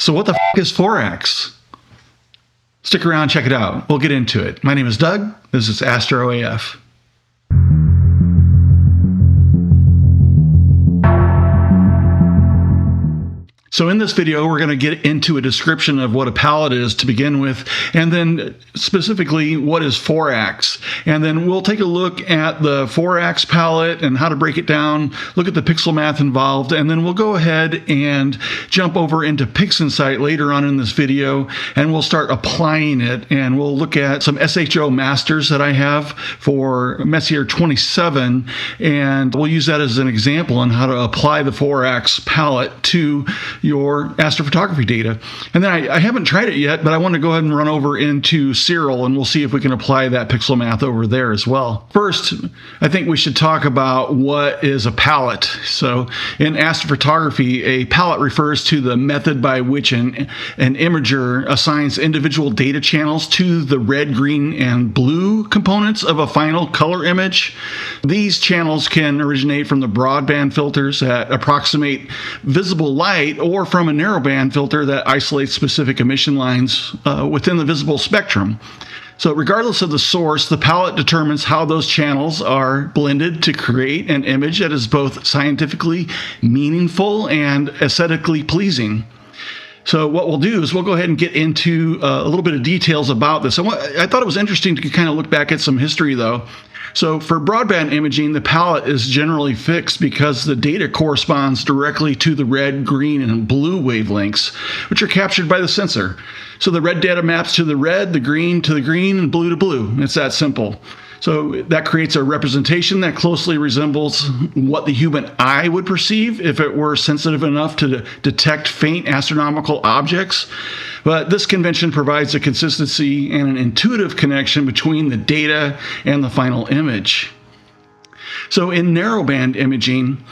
So what the f is FORAX? Stick around, check it out. We'll get into it. My name is Doug. This is Astro AF. So in this video, we're going to get into a description of what a palette is to begin with, and then specifically what is FORAX. And then we'll take a look at the FORAX palette and how to break it down, look at the pixel math involved, and then we'll go ahead and jump over into PixInsight later on in this video, and we'll start applying it. And we'll look at some SHO masters that I have for Messier 27, and we'll use that as an example on how to apply the FORAX palette to your astrophotography data. And then I haven't tried it yet, but I want to go ahead and run over into Siril, and we'll see if we can apply that pixel math over there as well. First, I think we should talk about what is a palette. So in astrophotography, a palette refers to the method by which an imager assigns individual data channels to the red, green, and blue components of a final color image. These channels can originate from the broadband filters that approximate visible light, or from a narrowband filter that isolates specific emission lines within the visible spectrum. So regardless of the source, the palette determines how those channels are blended to create an image that is both scientifically meaningful and aesthetically pleasing. So what we'll do is we'll go ahead and get into a little bit of details about this. I thought it was interesting to kind of look back at some history, though. So for broadband imaging, the palette is generally fixed because the data corresponds directly to the red, green, and blue wavelengths, which are captured by the sensor. So the red data maps to the red, the green to the green, and blue to blue. It's that simple. So that creates a representation that closely resembles what the human eye would perceive if it were sensitive enough to detect faint astronomical objects. But this convention provides a consistency and an intuitive connection between the data and the final image. So in narrowband imaging,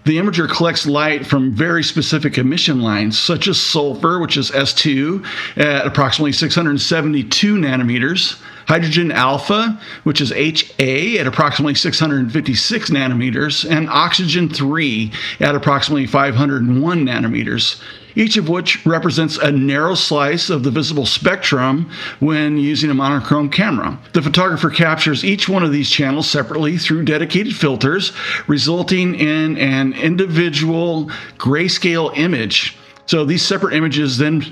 the imager collects light from very specific emission lines, such as sulfur, which is S2, at approximately 672 nanometers, hydrogen alpha, which is HA, at approximately 656 nanometers, and oxygen 3 at approximately 501 nanometers, each of which represents a narrow slice of the visible spectrum when using a monochrome camera. The photographer captures each one of these channels separately through dedicated filters, resulting in an individual grayscale image. So these separate images then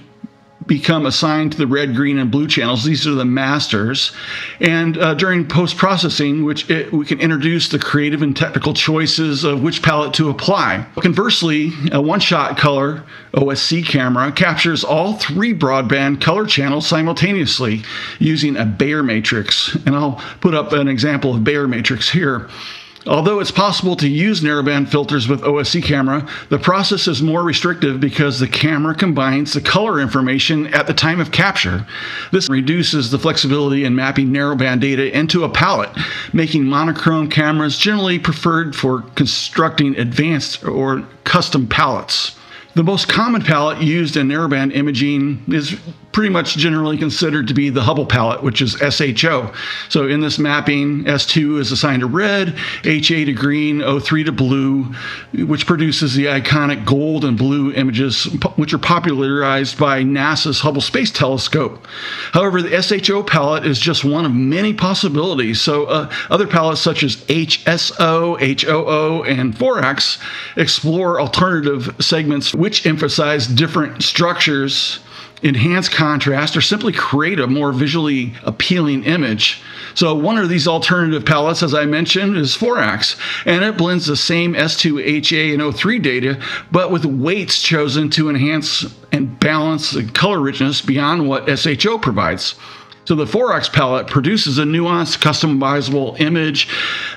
become assigned to the red, green, and blue channels. These are the masters. And during post-processing, we can introduce the creative and technical choices of which palette to apply. Conversely, a one-shot color OSC camera captures all three broadband color channels simultaneously using a Bayer Matrix. And I'll put up an example of Bayer Matrix here. Although it's possible to use narrowband filters with OSC camera, the process is more restrictive because the camera combines the color information at the time of capture. This reduces the flexibility in mapping narrowband data into a palette, making monochrome cameras generally preferred for constructing advanced or custom palettes. The most common palette used in narrowband imaging is pretty much generally considered to be the Hubble palette, which is SHO. So in this mapping, S2 is assigned to red, HA to green, O3 to blue, which produces the iconic gold and blue images, which are popularized by NASA's Hubble Space Telescope. However, the SHO palette is just one of many possibilities. So other palettes such as HSO, HOO, and FORAX explore alternative segments which emphasize different structures, enhance contrast, or simply create a more visually appealing image. So one of these alternative palettes, as I mentioned, is FORAX, and it blends the same S2, HA, and O3 data, but with weights chosen to enhance and balance the color richness beyond what SHO provides. So the FORAX palette produces a nuanced, customizable image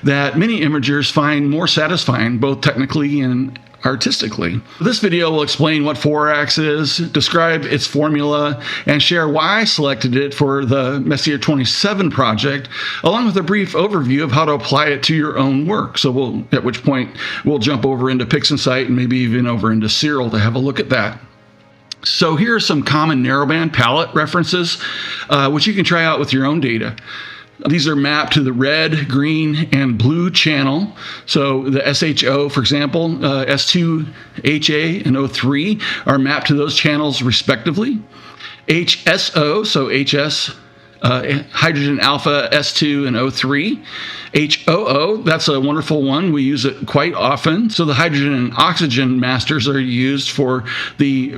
that many imagers find more satisfying, both technically and artistically. This video will explain what FORAX is, describe its formula, and share why I selected it for the Messier 27 project, along with a brief overview of how to apply it to your own work. So at which point we'll jump over into PixInsight and maybe even over into Siril to have a look at that. So here are some common narrowband palette references, which you can try out with your own data. These are mapped to the red, green, and blue channel. So the SHO, for example, S2, HA, and O3 are mapped to those channels respectively. HSO, so HS, hydrogen alpha, S2, and O3. HOO, that's a wonderful one. We use it quite often. So the hydrogen and oxygen masters are used for the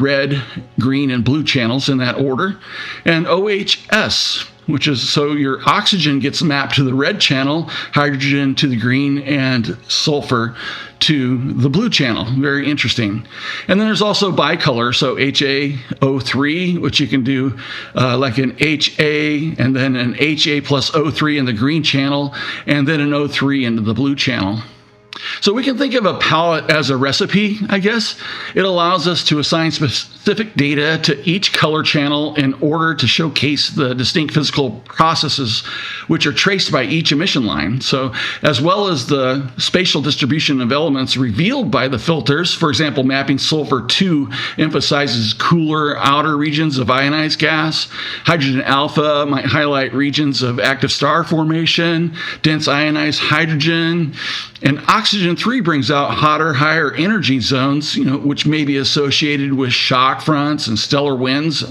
red, green, and blue channels in that order. And OHS, which is so your oxygen gets mapped to the red channel, hydrogen to the green, and sulfur to the blue channel. Very interesting. And then there's also bicolor, so HaO3, which you can do like an HA and then an HA plus O3 in the green channel, and then an O3 into the blue channel. So we can think of a palette as a recipe, I guess. It allows us to assign specific data to each color channel in order to showcase the distinct physical processes which are traced by each emission line. So as well as the spatial distribution of elements revealed by the filters, for example, mapping sulfur-II emphasizes cooler outer regions of ionized gas. Hydrogen alpha might highlight regions of active star formation, dense ionized hydrogen, and oxygen-3 brings out hotter, higher energy zones, which may be associated with shock fronts and stellar winds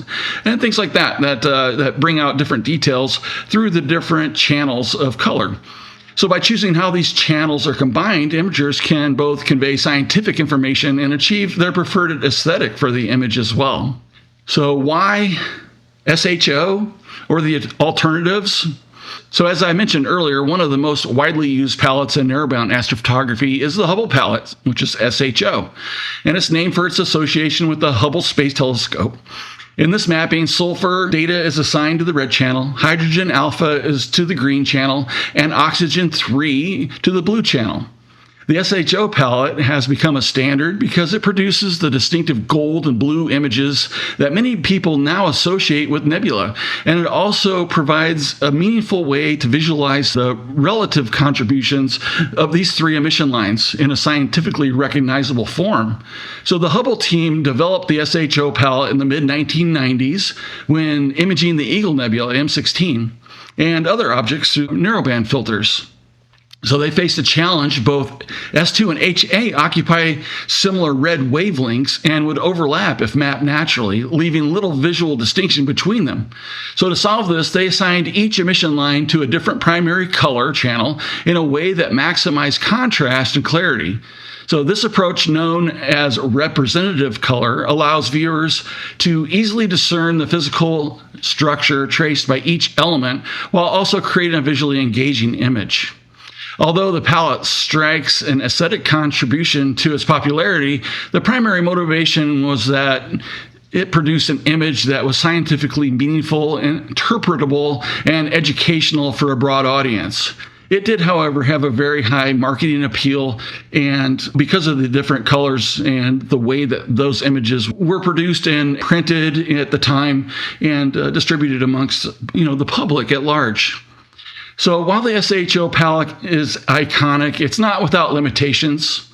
and things like that, that bring out different details through the different channels of color. So by choosing how these channels are combined, imagers can both convey scientific information and achieve their preferred aesthetic for the image as well. So why SHO or the alternatives? So as I mentioned earlier, one of the most widely used palettes in narrowband astrophotography is the Hubble palette, which is SHO, and it's named for its association with the Hubble Space Telescope. In this mapping, sulfur data is assigned to the red channel, hydrogen alpha is to the green channel, and oxygen 3 to the blue channel. The SHO palette has become a standard because it produces the distinctive gold and blue images that many people now associate with Nebula, and it also provides a meaningful way to visualize the relative contributions of these three emission lines in a scientifically recognizable form. So the Hubble team developed the SHO palette in the mid-1990s when imaging the Eagle Nebula M16 and other objects through narrowband filters. So they faced a challenge. Both S2 and HA occupy similar red wavelengths and would overlap if mapped naturally, leaving little visual distinction between them. So to solve this, they assigned each emission line to a different primary color channel in a way that maximized contrast and clarity. So this approach, known as representative color, allows viewers to easily discern the physical structure traced by each element while also creating a visually engaging image. Although the palette strikes an aesthetic contribution to its popularity, the primary motivation was that it produced an image that was scientifically meaningful, interpretable, and educational for a broad audience. It did, however, have a very high marketing appeal, and because of the different colors and the way that those images were produced and printed at the time and distributed amongst the public at large. So while the SHO palette is iconic, it's not without limitations.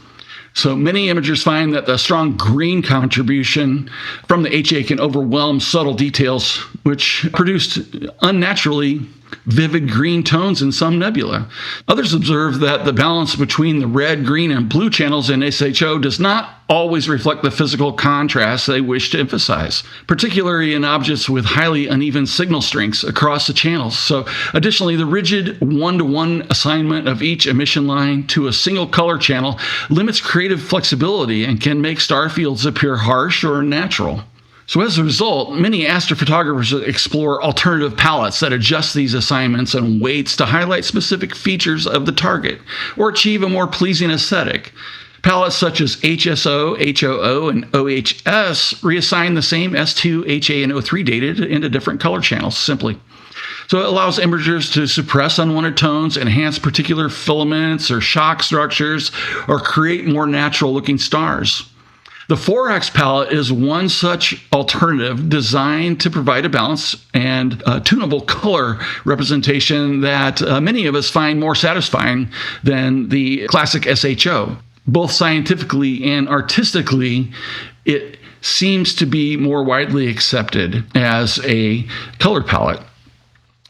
So many imagers find that the strong green contribution from the HA can overwhelm subtle details, which produced unnaturally vivid green tones in some nebula. Others observe that the balance between the red, green, and blue channels in SHO does not always reflect the physical contrast they wish to emphasize, particularly in objects with highly uneven signal strengths across the channels. So additionally, the rigid one-to-one assignment of each emission line to a single color channel limits creative flexibility and can make star fields appear harsh or unnatural. So as a result, many astrophotographers explore alternative palettes that adjust these assignments and weights to highlight specific features of the target or achieve a more pleasing aesthetic. Palettes such as HSO, HOO, and OHS reassign the same S2, HA, and O3 data into different color channels simply. So it allows imagers to suppress unwanted tones, enhance particular filaments or shock structures, or create more natural-looking stars. The FORAX palette is one such alternative designed to provide a balanced and tunable color representation that many of us find more satisfying than the classic SHO. Both scientifically and artistically, it seems to be more widely accepted as a color palette.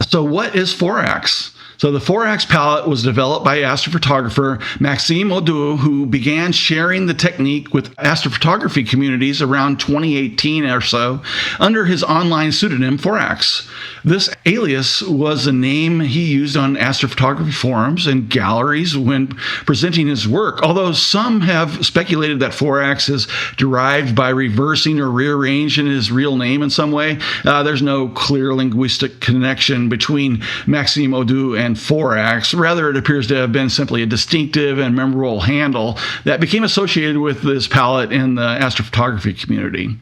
So what is FORAX? So the FORAX palette was developed by astrophotographer Maxime Audoux, who began sharing the technique with astrophotography communities around 2018 or so under his online pseudonym FORAX. This alias was a name he used on astrophotography forums and galleries when presenting his work, although some have speculated that FORAX is derived by reversing or rearranging his real name in some way. There's no clear linguistic connection between Maxime Audoux and FORAX. Rather, it appears to have been simply a distinctive and memorable handle that became associated with this palette in the astrophotography community.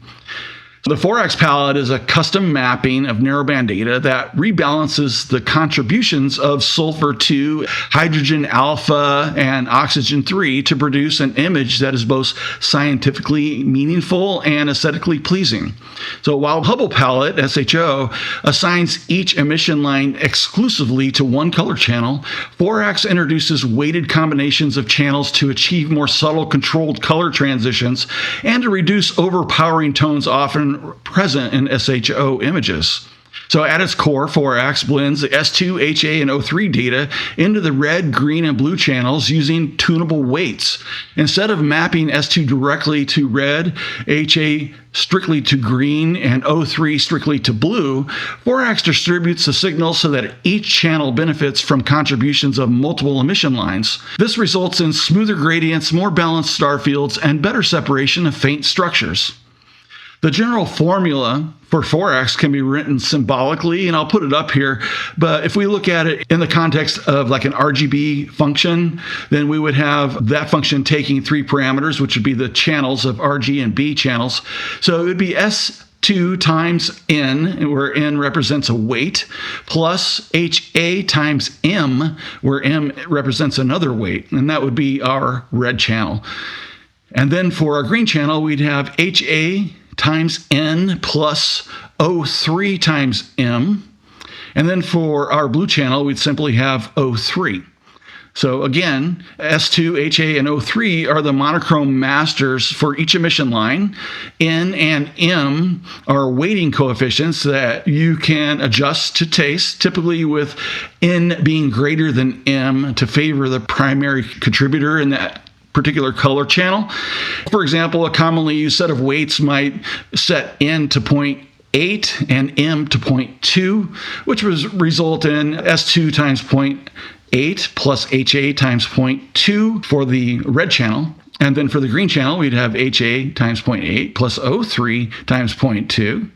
The FORAX palette is a custom mapping of narrowband data that rebalances the contributions of sulfur-II, hydrogen alpha, and oxygen-3 to produce an image that is both scientifically meaningful and aesthetically pleasing. So while Hubble palette, SHO, assigns each emission line exclusively to one color channel, FORAX introduces weighted combinations of channels to achieve more subtle controlled color transitions and to reduce overpowering tones often present in SHO images. So at its core, FORAX blends the S2, HA, and O3 data into the red, green, and blue channels using tunable weights. Instead of mapping S2 directly to red, HA strictly to green, and O3 strictly to blue, FORAX distributes the signal so that each channel benefits from contributions of multiple emission lines. This results in smoother gradients, more balanced star fields, and better separation of faint structures. The general formula for FORAX can be written symbolically, and I'll put it up here, but if we look at it in the context of like an RGB function, then we would have that function taking three parameters, which would be the channels of RG and B channels. So it would be S2 times N, where N represents a weight, plus HA times M, where M represents another weight, and that would be our red channel. And then for our green channel, we'd have HA times N plus O3 times M. And then for our blue channel, we'd simply have O3. So again, S2, HA, and O3 are the monochrome masters for each emission line. N and M are weighting coefficients that you can adjust to taste, typically with N being greater than M to favor the primary contributor in that particular color channel. For example, a commonly used set of weights might set N to 0.8 and M to 0.2, which would result in S2 times 0.8 plus HA times 0.2 for the red channel. And then for the green channel, we'd have HA times 0.8 plus O3 times 0.2.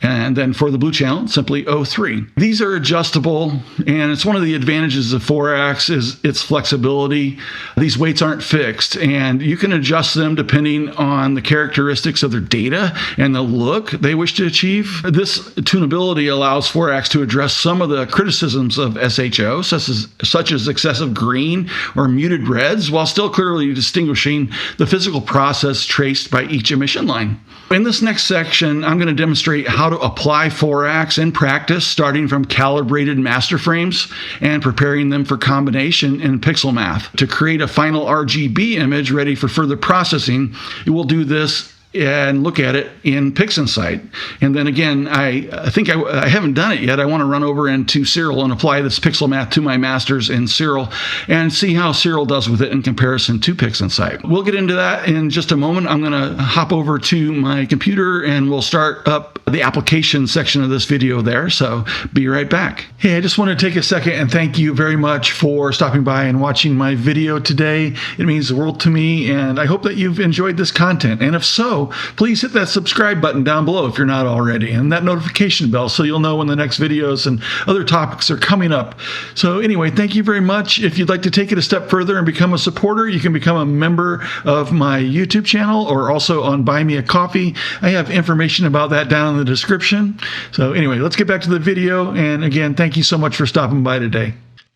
And then for the blue channel, simply O3. These are adjustable, and it's one of the advantages of FORAX is its flexibility. These weights aren't fixed, and you can adjust them depending on the characteristics of their data and the look they wish to achieve. This tunability allows FORAX to address some of the criticisms of SHO, such as excessive green or muted reds, while still clearly distinguishing the physical process traced by each emission line. In this next section, I'm going to demonstrate how to apply FORAX in practice, starting from calibrated master frames and preparing them for combination in Pixelmath. To create a final RGB image ready for further processing, you will do this and look at it in PixInsight. And then again, I think I haven't done it yet. I want to run over into Siril and apply this Pixelmath to my masters in Siril and see how Siril does with it in comparison to PixInsight. We'll get into that in just a moment. I'm going to hop over to my computer and we'll start up the application section of this video there. So be right back. Hey, I just want to take a second and thank you very much for stopping by and watching my video today. It means the world to me, and I hope that you've enjoyed this content. And if so, please hit that subscribe button down below if you're not already, and that notification bell so you'll know when the next videos and other topics are coming up. So anyway, thank you very much. If you'd like to take it a step further and become a supporter, you can become a member of my YouTube channel or also on Buy Me a Coffee. I have information about that down in the description. So anyway, let's get back to the video. And again, thank you so much for stopping by today.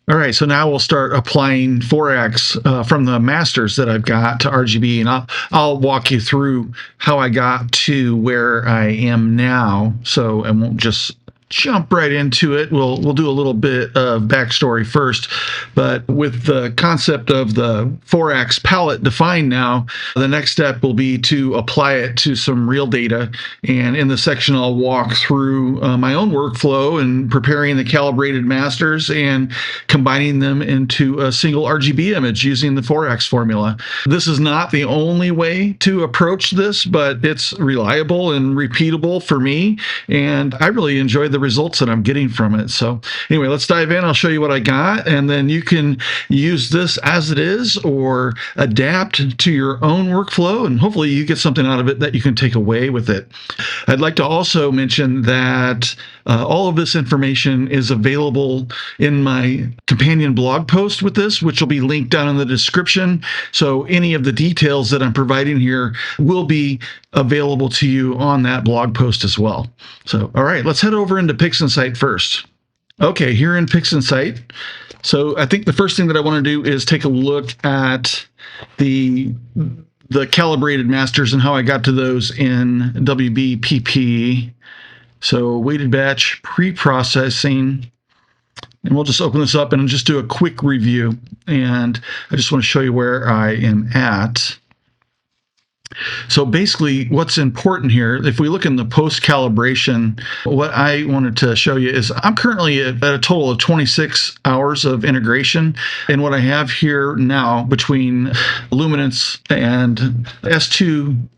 All right, so now we'll start applying FORAX from the masters that I've got to RGB, and I'll walk you through how I got to where I am now, so I won't just jump right into it. We'll do a little bit of backstory first, but with the concept of the FORAX palette defined now, the next step will be to apply it to some real data. And in the section, I'll walk through my own workflow and preparing the calibrated masters and combining them into a single RGB image using the FORAX formula. This is not the only way to approach this, but it's reliable and repeatable for me, and I really enjoy the results that I'm getting from it. So anyway, let's dive in. I'll show you what I got, and then you can use this as it is or adapt to your own workflow, and hopefully you get something out of it that you can take away with it. I'd like to also mention that all of this information is available in my companion blog post with this, which will be linked down in the description. So any of the details that I'm providing here will be available to you on that blog post as well. So, all right, let's head over into PixInsight first. Okay, here in PixInsight. So I think the first thing that I want to do is take a look at the calibrated masters and how I got to those in WBPP. So weighted batch pre-processing, and we'll just open this up and just do a quick review. And I just want to show you where I am at. So basically what's important here, if we look in the post-calibration, what I wanted to show you is I'm currently at a total of 26 hours of integration. And what I have here now between luminance and S203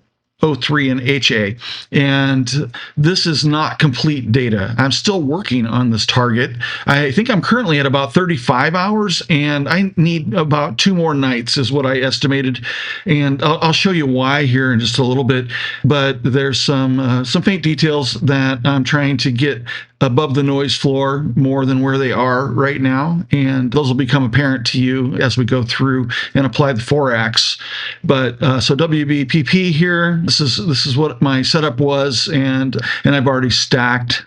and HA. And this is not complete data. I'm still working on this target. I think I'm currently at about 35 hours, and I need about 2 more nights is what I estimated. And I'll show you why here in just a little bit. But there's some faint details that I'm trying to get above the noise floor more than where they are right now, and those will become apparent to you as we go through and apply the FORAX. But so WBPP here, this is what my setup was, and I've already stacked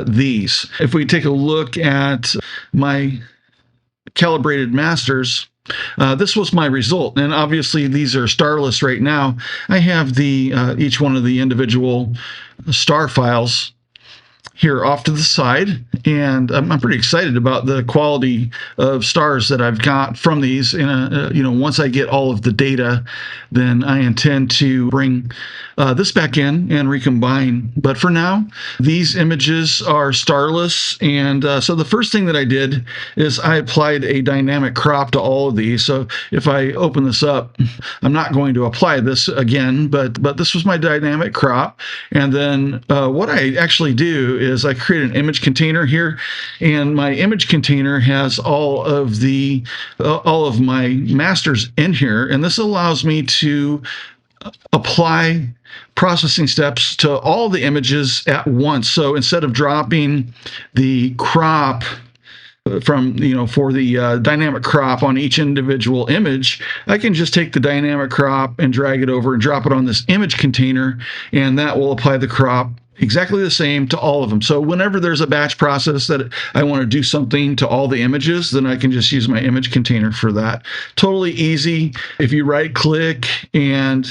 these. If we take a look at my calibrated masters, this was my result, and obviously these are starless right now. I have the each one of the individual star files here off to the side, and I'm pretty excited about the quality of stars that I've got from these. And once I get all of the data, then I intend to bring this back in and recombine. But for now, these images are starless, and so the first thing that I did is I applied a dynamic crop to all of these. So if I open this up, I'm not going to apply this again, but this was my dynamic crop. And then what I actually do is I create an image container here, and my image container has all of my masters in here, and this allows me to apply processing steps to all the images at once. So instead of dropping the crop from, for the dynamic crop on each individual image, I can just take the dynamic crop and drag it over and drop it on this image container, and that will apply the crop exactly the same to all of them. So whenever there's a batch process that I want to do something to all the images, then I can just use my image container for that. Totally easy. If you right click and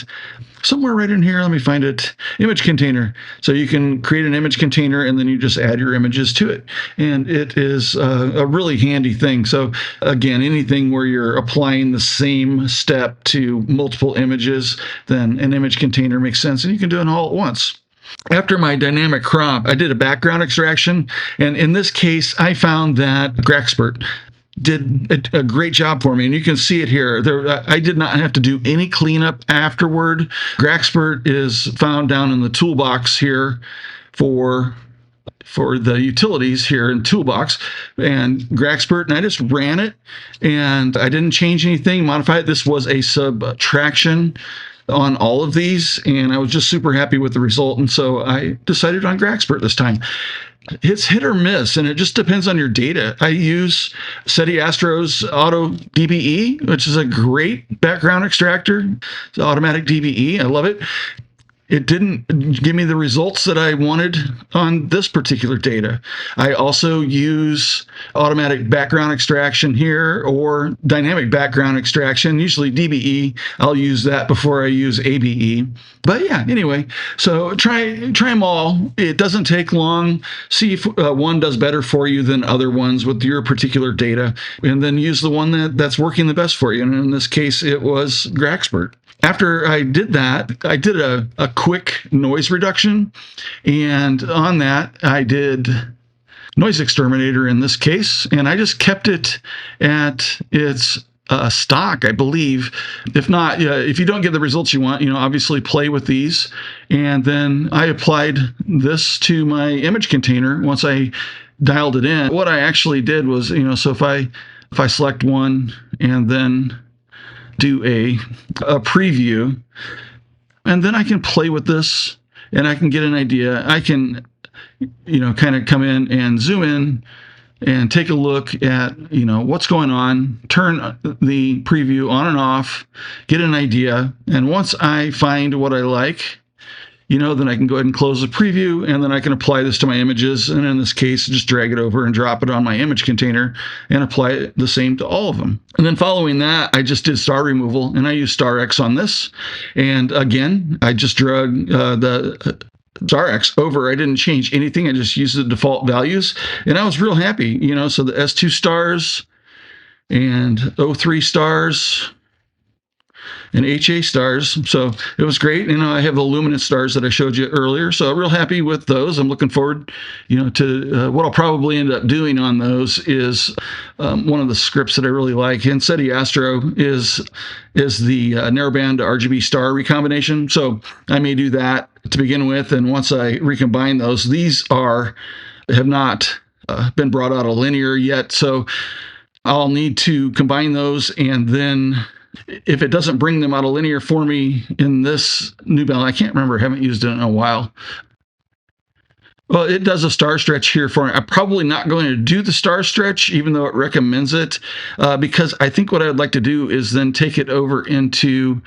somewhere right in here, let me find it, image container. So you can create an image container and then you just add your images to it. And it is a really handy thing. So again, anything where you're applying the same step to multiple images, then an image container makes sense, and you can do it all at once. After my dynamic crop, I did a background extraction, and in this case, I found that Graxpert did a great job for me, and you can see it here. I did not have to do any cleanup afterward. Graxpert is found down in the toolbox here for the utilities here in Toolbox, and Graxpert, and I just ran it, and I didn't change anything, modify it. This was a subtraction on all of these, and I was just super happy with the result, and so I decided on Graxpert this time. It's hit or miss, and it just depends on your data. I use SETI Astro's Auto DBE, which is a great background extractor. It's automatic DBE. I love it. it didn't give me the results that I wanted on this particular data. I also use automatic background extraction here or dynamic background extraction, usually DBE. I'll use that before I use ABE. But yeah, anyway, so try them all. It doesn't take long. See if one does better for you than other ones with your particular data, and then use the one that's working the best for you. And in this case, it was Graxpert. After I did that, I did a quick noise reduction, and on that, I did NoiseXterminator in this case, and I just kept it at its stock, I believe. If not, if you don't get the results you want, obviously play with these. And then I applied this to my image container once I dialed it in. What I actually did was, so if I select one and then do a preview, and then I can play with this and I can get an idea. I can, kind of come in and zoom in and take a look at, what's going on, turn the preview on and off, get an idea. And once I find what I like, then I can go ahead and close the preview, and then I can apply this to my images. And in this case, just drag it over and drop it on my image container and apply it the same to all of them. And then following that, I just did star removal, and I used StarX on this. And again, I just drug the StarX over. I didn't change anything. I just used the default values, and I was real happy. So the S2 stars and O3 stars and HA stars. So it was great. I have the luminance stars that I showed you earlier. So I'm real happy with those. I'm looking forward, to what I'll probably end up doing on those is one of the scripts that I really like. And SETI Astro is the narrowband RGB star recombination. So I may do that to begin with. And once I recombine those, these have not been brought out of linear yet. So I'll need to combine those, and then if it doesn't bring them out of linear for me in this new balance, I can't remember, I haven't used it in a while. Well, it does a star stretch here for me. I'm probably not going to do the star stretch, even though it recommends it, because I think what I'd like to do is then take it over into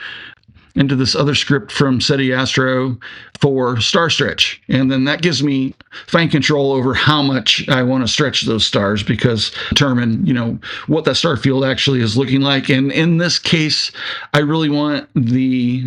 this other script from SETI Astro for star stretch. And then that gives me fine control over how much I want to stretch those stars, because determine, what that star field actually is looking like. And in this case, I really want the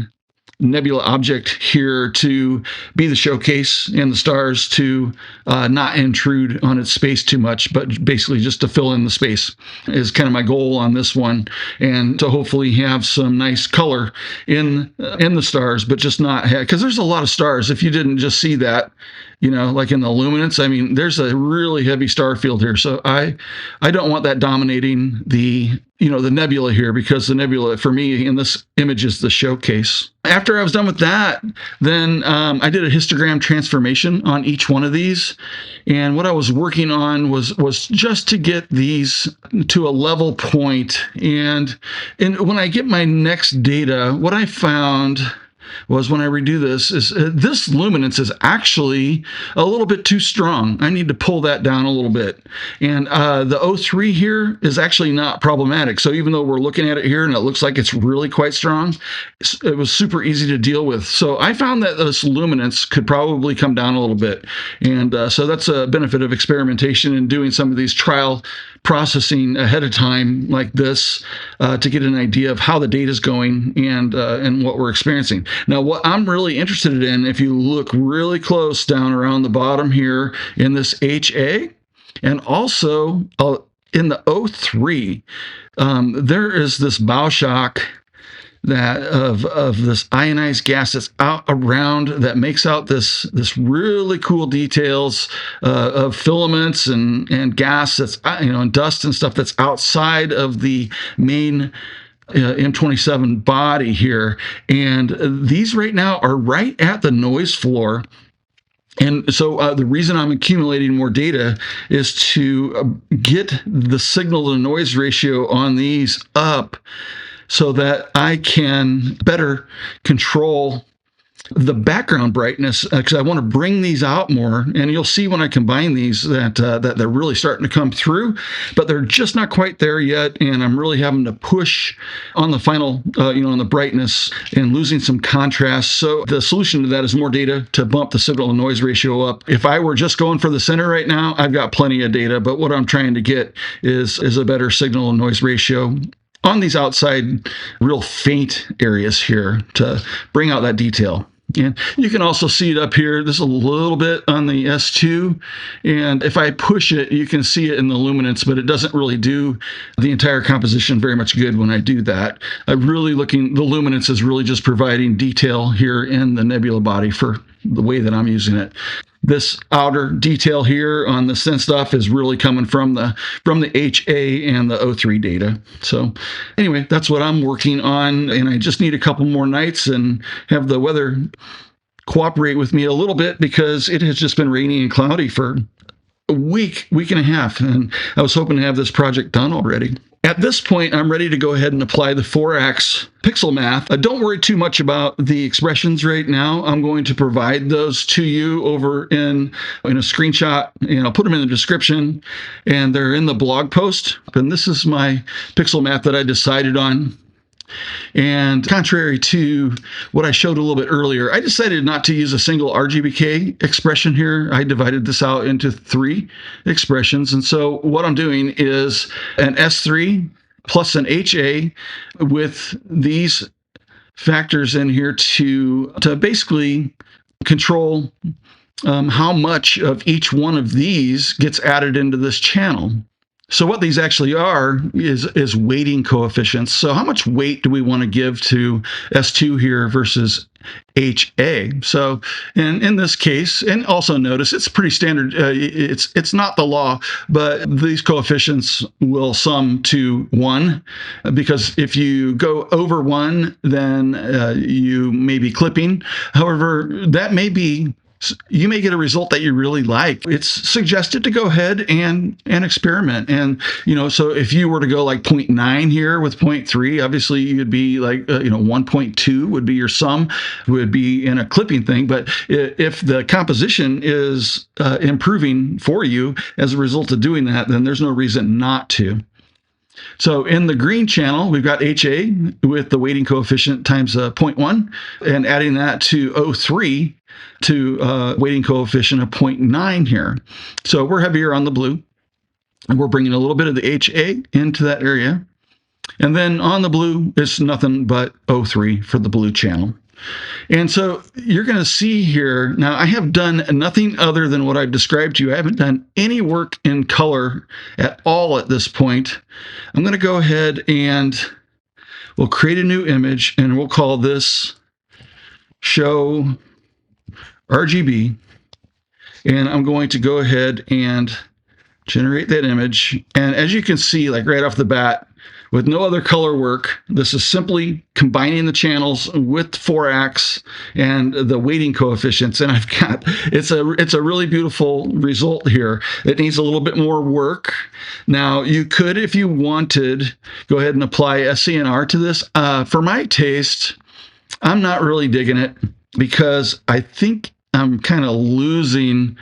Nebula object here to be the showcase, and the stars to not intrude on its space too much, but basically just to fill in the space is kind of my goal on this one, and to hopefully have some nice color in the stars, but just not have, because there's a lot of stars. If you didn't just see that, like in the luminance, there's a really heavy star field here. So I don't want that dominating the nebula here, because the nebula for me in this image is the showcase. After I was done with that, then I did a histogram transformation on each one of these. And what I was working on was just to get these to a level point. And when I get my next data, what I found was when I redo this is this luminance is actually a little bit too strong. I need to pull that down a little bit. And the O3 here is actually not problematic. So even though we're looking at it here and it looks like it's really quite strong, it was super easy to deal with. So I found that this luminance could probably come down a little bit. And so that's a benefit of experimentation and doing some of these trial processing ahead of time like this to get an idea of how the data is going and what we're experiencing. Now, what I'm really interested in, if you look really close down around the bottom here in this HA, and also in the O3, there is this bow shock that of this ionized gas that's out around, that makes out this really cool details of filaments and gas that's and dust and stuff that's outside of the main M27 body here. And these right now are right at the noise floor. And so the reason I'm accumulating more data is to get the signal to noise ratio on these up, so that I can better control the background brightness, because I want to bring these out more. And you'll see when I combine these that they're really starting to come through, but they're just not quite there yet. And I'm really having to push on the final, on the brightness and losing some contrast. So the solution to that is more data to bump the signal to noise ratio up. If I were just going for the center right now, I've got plenty of data, but what I'm trying to get is a better signal and noise ratio on these outside real faint areas here to bring out that detail. And you can also see it up here. This is a little bit on the S2. And if I push it, you can see it in the luminance, but it doesn't really do the entire composition very much good when I do that. The luminance is really just providing detail here in the nebula body for the way that I'm using it. This outer detail here on the thin stuff is really coming from the HA and the O3 data. So anyway, that's what I'm working on, and I just need a couple more nights and have the weather cooperate with me a little bit, because it has just been rainy and cloudy for a week and a half, and I was hoping to have this project done already. At this point, I'm ready to go ahead and apply the FORAX Pixelmath. Don't worry too much about the expressions right now. I'm going to provide those to you over in a screenshot, and I'll put them in the description, and they're in the blog post. And this is my Pixelmath that I decided on. And contrary to what I showed a little bit earlier, I decided not to use a single RGBK expression here. I divided this out into 3 expressions. And so what I'm doing is an S3 plus an HA with these factors in here to basically control how much of each one of these gets added into this channel. So what these actually are is weighting coefficients. So how much weight do we want to give to S2 here versus HA? So in this case, and also notice it's pretty standard. It's not the law, but these coefficients will sum to 1, because if you go over 1, then you may be clipping. However, you may get a result that you really like. It's suggested to go ahead and experiment. And, so if you were to go like 0.9 here with 0.3, obviously you'd be like, 1.2 would be your sum, would be in a clipping thing. But if the composition is improving for you as a result of doing that, then there's no reason not to. So in the green channel, we've got HA with the weighting coefficient times 0.1, and adding that to O3 to weighting coefficient of 0.9 here. So we're heavier on the blue, and we're bringing a little bit of the HA into that area. And then on the blue, it's nothing but O3 for the blue channel. And so you're going to see here, now I have done nothing other than what I've described to you. I haven't done any work in color at all at this point. I'm going to go ahead and we'll create a new image, and we'll call this SHO RGB. And I'm going to go ahead and generate that image. And as you can see, like right off the bat, with no other color work, this is simply combining the channels with FORAX and the weighting coefficients. And it's a really beautiful result here. It needs a little bit more work. Now, you could, if you wanted, go ahead and apply SCNR to this. For my taste, I'm not really digging it, because I think I'm kind of losing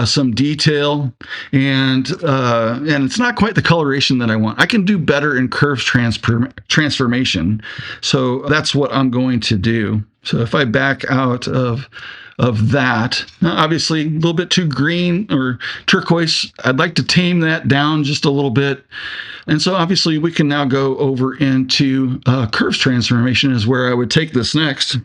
some detail, and it's not quite the coloration that I want. I can do better in curves transformation, so that's what I'm going to do. So if I back out of that, obviously a little bit too green or turquoise, I'd like to tame that down just a little bit. And so obviously we can now go over into curves transformation is where I would take this next.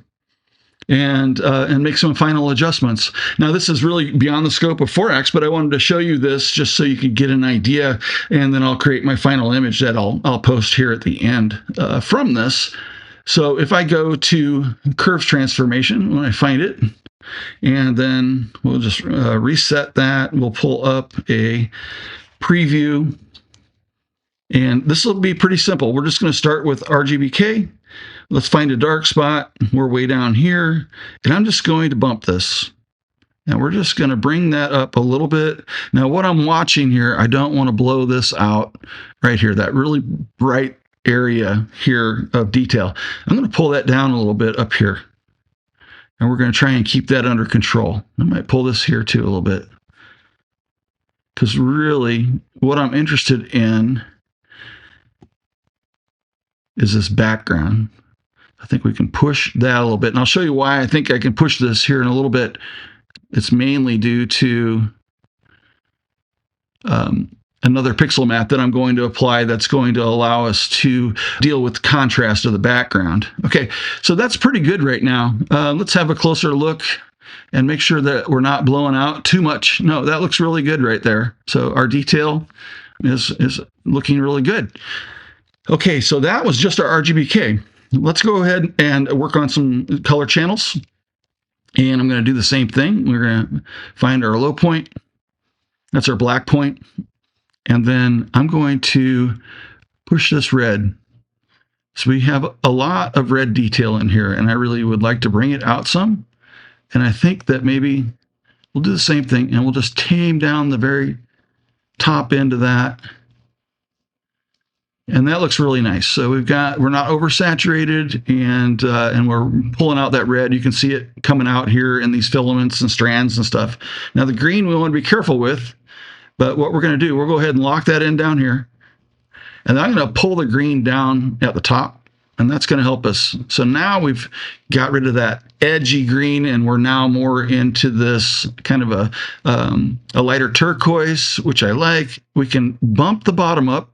And make some final adjustments. Now, this is really beyond the scope of FORAX, but I wanted to show you this just so you could get an idea, and then I'll create my final image that I'll post here at the end from this. So if I go to curves transformation, when I find it, and then we'll just reset that, we'll pull up a preview, and this will be pretty simple. We're just going to start with RGBK. Let's find a dark spot. We're way down here, and I'm just going to bump this. Now we're just going to bring that up a little bit. Now what I'm watching here, I don't want to blow this out right here, that really bright area here of detail. I'm going to pull that down a little bit up here. And we're going to try and keep that under control. I might pull this here too a little bit. Because really, what I'm interested in is this background. I think we can push that a little bit. And I'll show you why I think I can push this here in a little bit. It's mainly due to another Pixelmath that I'm going to apply that's going to allow us to deal with the contrast of the background. Okay, so that's pretty good right now. Let's have a closer look and make sure that we're not blowing out too much. No, that looks really good right there. So our detail is looking really good. Okay, so that was just our RGBK. Let's go ahead and work on some color channels. And I'm going to do the same thing. We're going to find our low point. That's our black point. And then I'm going to push this red. So we have a lot of red detail in here, and I really would like to bring it out some. And I think that maybe we'll do the same thing, and we'll just tame down the very top end of that. And that looks really nice. So we're not oversaturated, and we're pulling out that red. You can see it coming out here in these filaments and strands and stuff. Now the green we want to be careful with, but what we're going to do, we'll go ahead and lock that in down here. And I'm going to pull the green down at the top, and that's going to help us. So now we've got rid of that edgy green, and we're now more into this kind of a lighter turquoise, which I like. We can bump the bottom up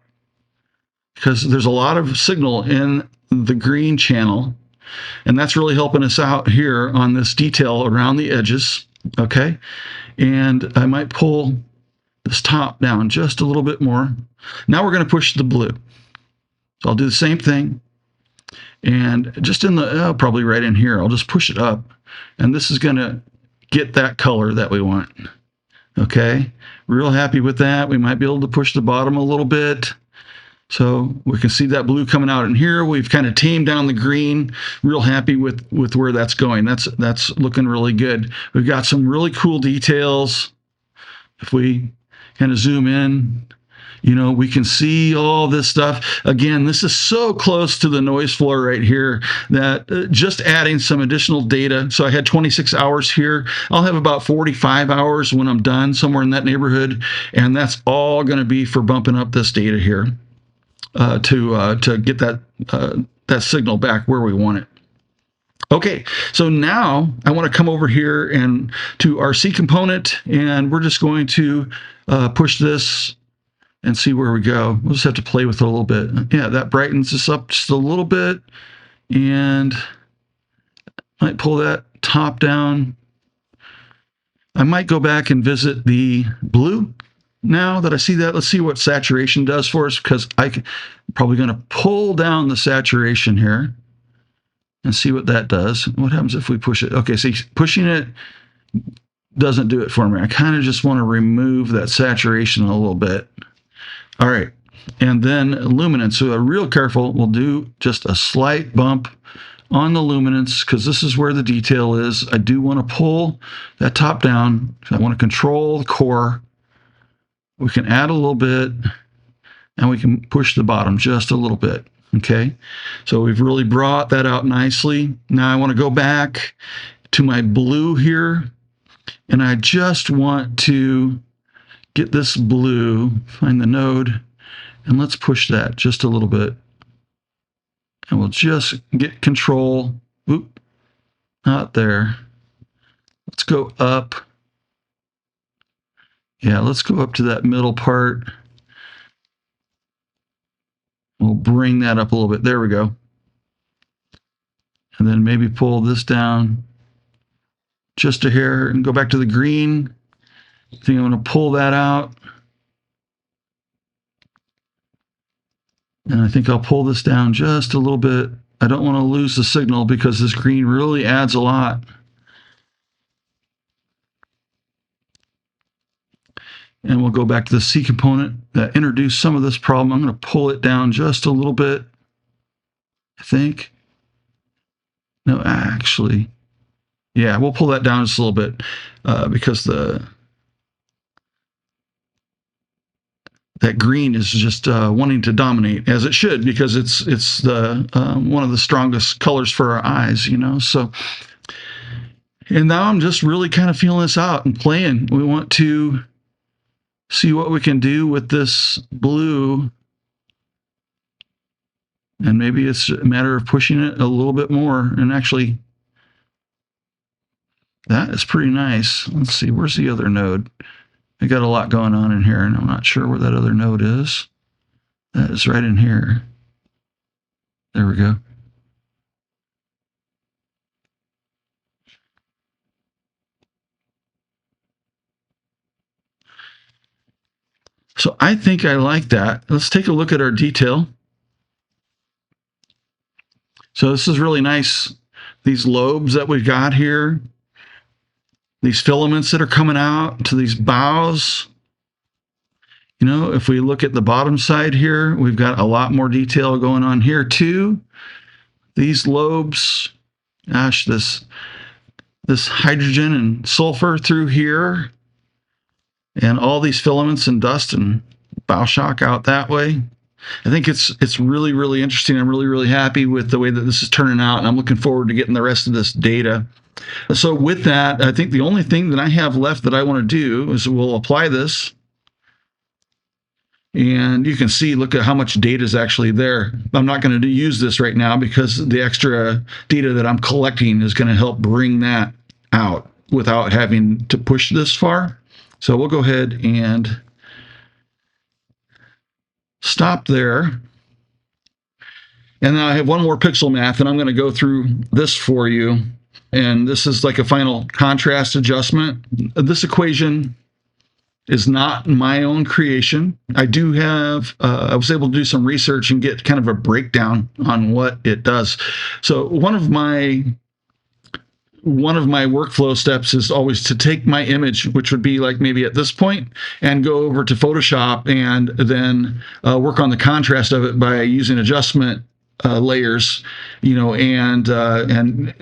because there's a lot of signal in the green channel, and that's really helping us out here on this detail around the edges. Okay, and I might pull this top down just a little bit more. Now we're going to push the blue. So I'll do the same thing. And just in the, probably right in here, I'll just push it up. And this is going to get that color that we want. Okay, real happy with that. We might be able to push the bottom a little bit. So we can see that blue coming out in here. We've kind of tamed down the green. Real happy with where that's going. That's looking really good. We've got some really cool details. If we kind of zoom in, you know, we can see all this stuff. Again, this is so close to the noise floor right here that just adding some additional data. So I had 26 hours here. I'll have about 45 hours when I'm done, somewhere in that neighborhood. And that's all going to be for bumping up this data here to get that signal back where we want it. Okay, so now I want to come over here and to our C component, and we're just going to push this and see where we go. We'll just have to play with it a little bit. Yeah, that brightens this up just a little bit, and might pull that top down. I might go back and visit the blue. Now that I see that, let's see what saturation does for us, because I'm probably going to pull down the saturation here and see what that does. What happens if we push it? Okay, see, pushing it doesn't do it for me. I kind of just want to remove that saturation a little bit. All right, and then luminance. So real careful, we'll do just a slight bump on the luminance, because this is where the detail is. I do want to pull that top down. I want to control the core. We can add a little bit, and we can push the bottom just a little bit. Okay, so we've really brought that out nicely. Now I want to go back to my blue here, and I just want to get this blue, find the node, and let's push that just a little bit. And we'll just get control. Oop, not there. Let's go up. Yeah, let's go up to that middle part. We'll bring that up a little bit. There we go. And then maybe pull this down just a hair and go back to the green. I think I'm going to pull that out. And I think I'll pull this down just a little bit. I don't want to lose the signal because this green really adds a lot. And we'll go back to the C component that introduced some of this problem. I'm going to pull it down just a little bit, I think. No, actually, yeah, we'll pull that down just a little bit because that green is just wanting to dominate, as it should, because it's the one of the strongest colors for our eyes, you know. So And now I'm just really kind of feeling this out and playing. We want to see what we can do with this blue. And maybe it's a matter of pushing it a little bit more. And actually, that is pretty nice. Let's see, where's the other node? I got a lot going on in here, and I'm not sure where that other node is. That is right in here. There we go. So I think I like that. Let's take a look at our detail. So this is really nice. These lobes that we've got here, these filaments that are coming out to these boughs. You know, if we look at the bottom side here, we've got a lot more detail going on here too. These lobes, gosh, this hydrogen and sulfur through here, and all these filaments and dust and bow shock out that way. I think it's really, really interesting. I'm really, really happy with the way that this is turning out, and I'm looking forward to getting the rest of this data. So with that, I think the only thing that I have left that I want to do is we'll apply this. And you can see, look at how much data is actually there. I'm not going to use this right now because the extra data that I'm collecting is going to help bring that out without having to push this far. So we'll go ahead and stop there. And now I have one more Pixelmath, and I'm going to go through this for you. And this is like a final contrast adjustment. This equation is not my own creation. I do have, I was able to do some research and get kind of a breakdown on what it does. So one of my workflow steps is always to take my image, which would be like maybe at this point, and go over to Photoshop and then work on the contrast of it by using adjustment layers, you know, and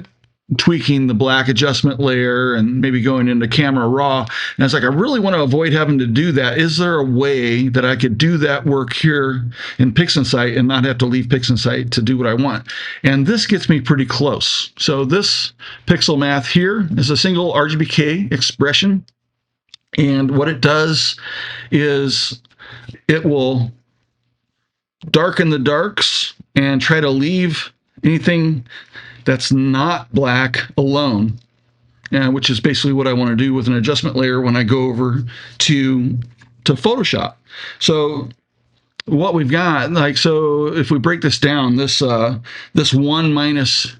tweaking the black adjustment layer and maybe going into camera raw. And I was like, I really want to avoid having to do that. Is there a way that I could do that work here in Pixelsight and not have to leave Pixelsight to do what I want? And this gets me pretty close. So this Pixelmath here is a single RGBK expression. And what it does is it will darken the darks and try to leave anything that's not black alone, which is basically what I want to do with an adjustment layer when I go over to Photoshop. So what we've got, like, so if we break this down, this 1 minus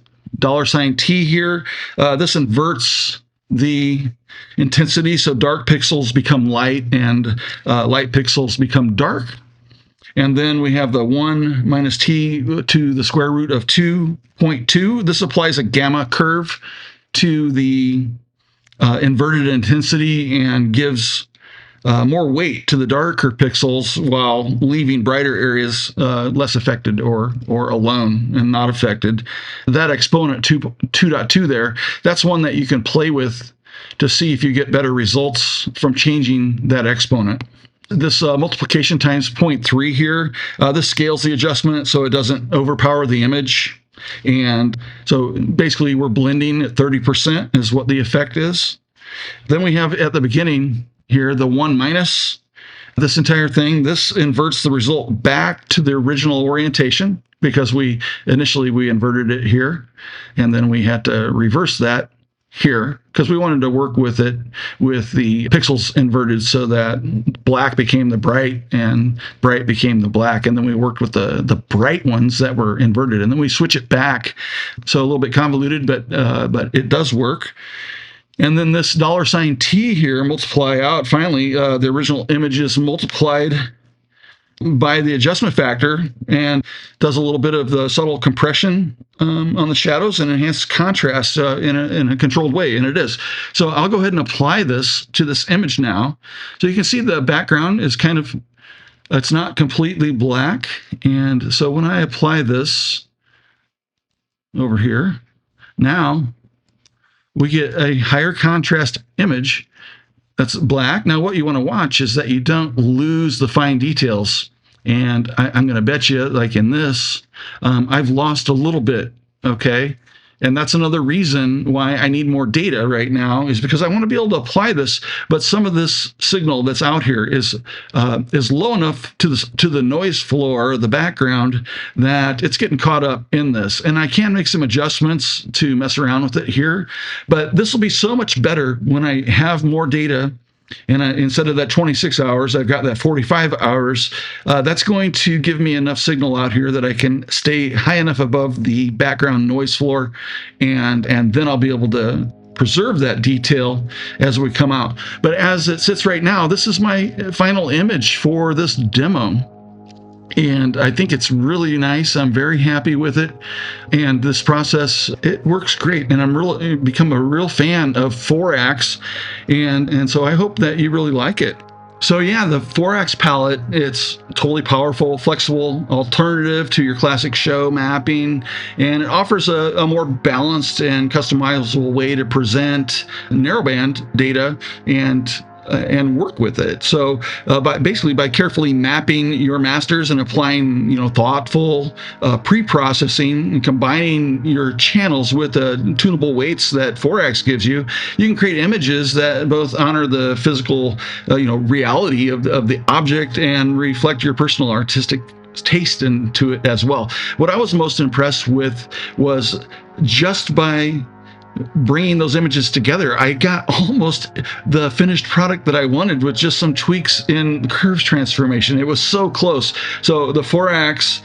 $T here, this inverts the intensity, so dark pixels become light and light pixels become dark. And then we have the 1 minus t to the square root of 2.2. This applies a gamma curve to the inverted intensity and gives more weight to the darker pixels while leaving brighter areas less affected or alone and not affected. That exponent 2.2 there, that's one that you can play with to see if you get better results from changing that exponent. This multiplication times 0.3 here, this scales the adjustment so it doesn't overpower the image. And so basically we're blending at 30% is what the effect is. Then we have at the beginning here the 1 minus. This entire thing, this inverts the result back to the original orientation because initially we inverted it here, and then we had to reverse that here because we wanted to work with it with the pixels inverted so that black became the bright and bright became the black, and then we worked with the bright ones that were inverted, and then we switch it back. So a little bit convoluted, but it does work. And then this $T here multiply out, finally the original image is multiplied by the adjustment factor and does a little bit of the subtle compression on the shadows and enhanced contrast in a controlled way, and it is. So I'll go ahead and apply this to this image now. So you can see the background is kind of, it's not completely black, and so when I apply this over here, now we get a higher contrast image that's black. Now what you want to watch is that you don't lose the fine details. And I'm going to bet you, like in this, I've lost a little bit, okay? And that's another reason why I need more data right now, is because I want to be able to apply this. But some of this signal that's out here is low enough to the noise floor, the background, that it's getting caught up in this. And I can make some adjustments to mess around with it here. But this will be so much better when I have more data. And instead of that 26 hours, I've got that 45 hours. That's going to give me enough signal out here that I can stay high enough above the background noise floor, and then I'll be able to preserve that detail as we come out. But as it sits right now, this is my final image for this demo. And I think it's really nice. I'm very happy with it. And this process, it works great. And I'm really become a real fan of FORAX. And so I hope that you really like it. So yeah, the FORAX palette, it's totally powerful, flexible alternative to your classic SHO mapping, and it offers a more balanced and customizable way to present narrowband data and work with it. So by carefully mapping your masters and applying thoughtful pre-processing and combining your channels with the tunable weights that FORAX gives you, you can create images that both honor the physical reality of the object and reflect your personal artistic taste into it as well. What I was most impressed with was just by bringing those images together, I got almost the finished product that I wanted with just some tweaks in curves transformation. It was so close. So the FORAX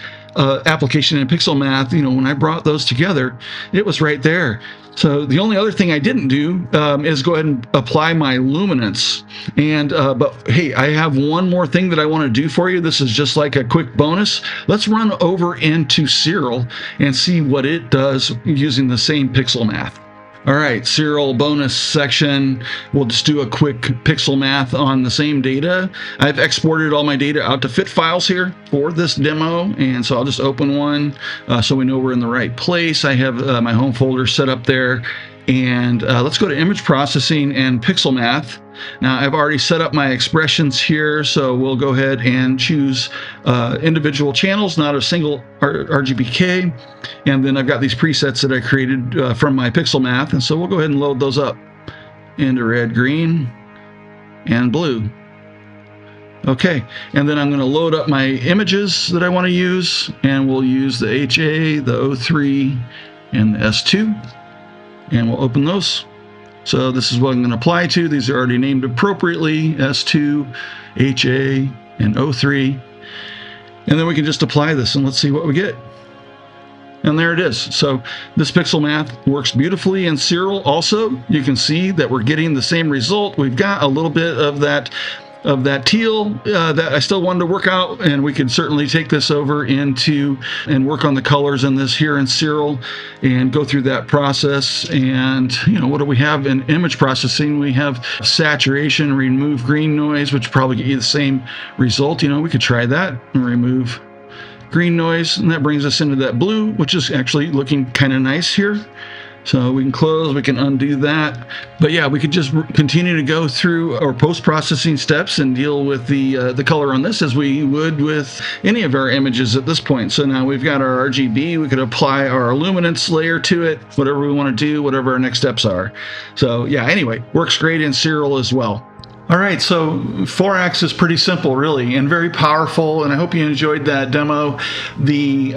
application in Pixelmath, when I brought those together, it was right there. So the only other thing I didn't do is go ahead and apply my luminance. But hey, I have one more thing that I want to do for you. This is just like a quick bonus. Let's run over into Siril and see what it does using the same Pixelmath. All right, Siril bonus section. We'll just do a quick Pixelmath on the same data. I've exported all my data out to fit files here for this demo, and so I'll just open one so we know we're in the right place. I have my home folder set up there, and let's go to image processing and Pixelmath. Now I've already set up my expressions here, so we'll go ahead and choose individual channels, not a single RGBK. And then I've got these presets that I created from my Pixelmath, and so we'll go ahead and load those up into red, green, and blue. Okay, and then I'm going to load up my images that I want to use, and we'll use the HA, the O3, and the S2, and we'll open those. So this is what I'm going to apply to. These are already named appropriately, S2, HA, and O3. And then we can just apply this and let's see what we get. And there it is. So this Pixelmath works beautifully in Siril also. You can see that we're getting the same result. We've got a little bit of that teal that I still wanted to work out, and we could certainly take this over into and work on the colors in this here in Siril and go through that process. And what do we have in image processing? We have saturation, remove green noise, which probably get you the same result. We could try that and remove green noise, and that brings us into that blue, which is actually looking kind of nice here. So we can close, we can undo that. But yeah, we could just continue to go through our post-processing steps and deal with the color on this as we would with any of our images at this point. So now we've got our RGB, we could apply our luminance layer to it, whatever we want to do, whatever our next steps are. So yeah, anyway, works great in Siril as well. All right, so FORAX is pretty simple, really, and very powerful, and I hope you enjoyed that demo. The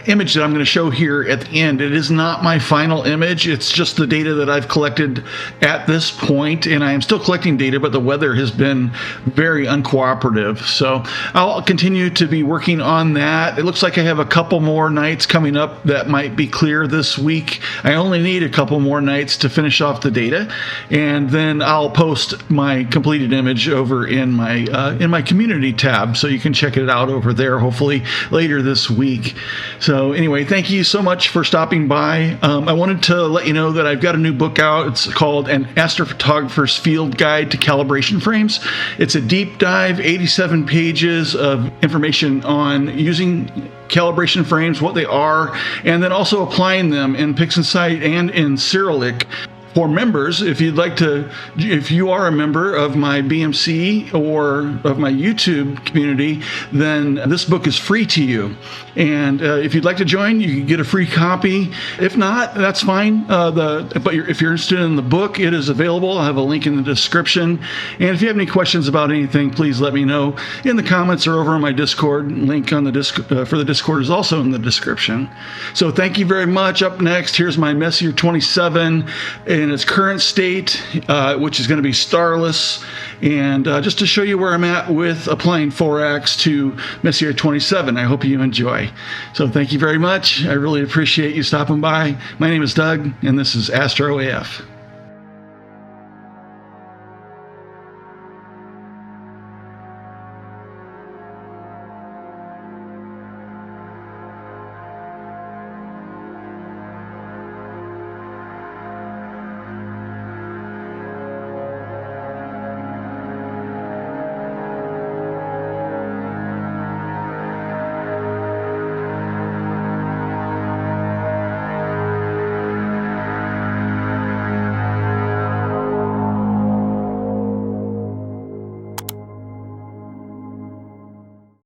image that I'm going to show here at the end, it is not my final image. It's just the data that I've collected at this point, and I am still collecting data, but the weather has been very uncooperative. So I'll continue to be working on that. It looks like I have a couple more nights coming up that might be clear this week. I only need a couple more nights to finish off the data, and then I'll post my completed image over in my community tab, so you can check it out over there hopefully later this week. So anyway, thank you so much for stopping by. I wanted to let you know that I've got a new book out. It's called An Astrophotographer's Field Guide to Calibration Frames. It's a deep dive, 87 pages of information on using calibration frames, what they are, and then also applying them in PixInsight and in Cyrillic For members, if you are a member of my BMC or of my YouTube community, then this book is free to you. And if you'd like to join, you can get a free copy. If not, that's fine. If you're interested in the book, it is available. I'll have a link in the description. And if you have any questions about anything, please let me know in the comments or over on my Discord. Link on the for the Discord is also in the description. So thank you very much. Up next, here's my Messier 27 in its current state, which is going to be starless, and just to show you where I'm at with applying FORAX to Messier 27. I hope you enjoy. So thank you very much. I really appreciate you stopping by. My name is Doug, and this is Astro AF.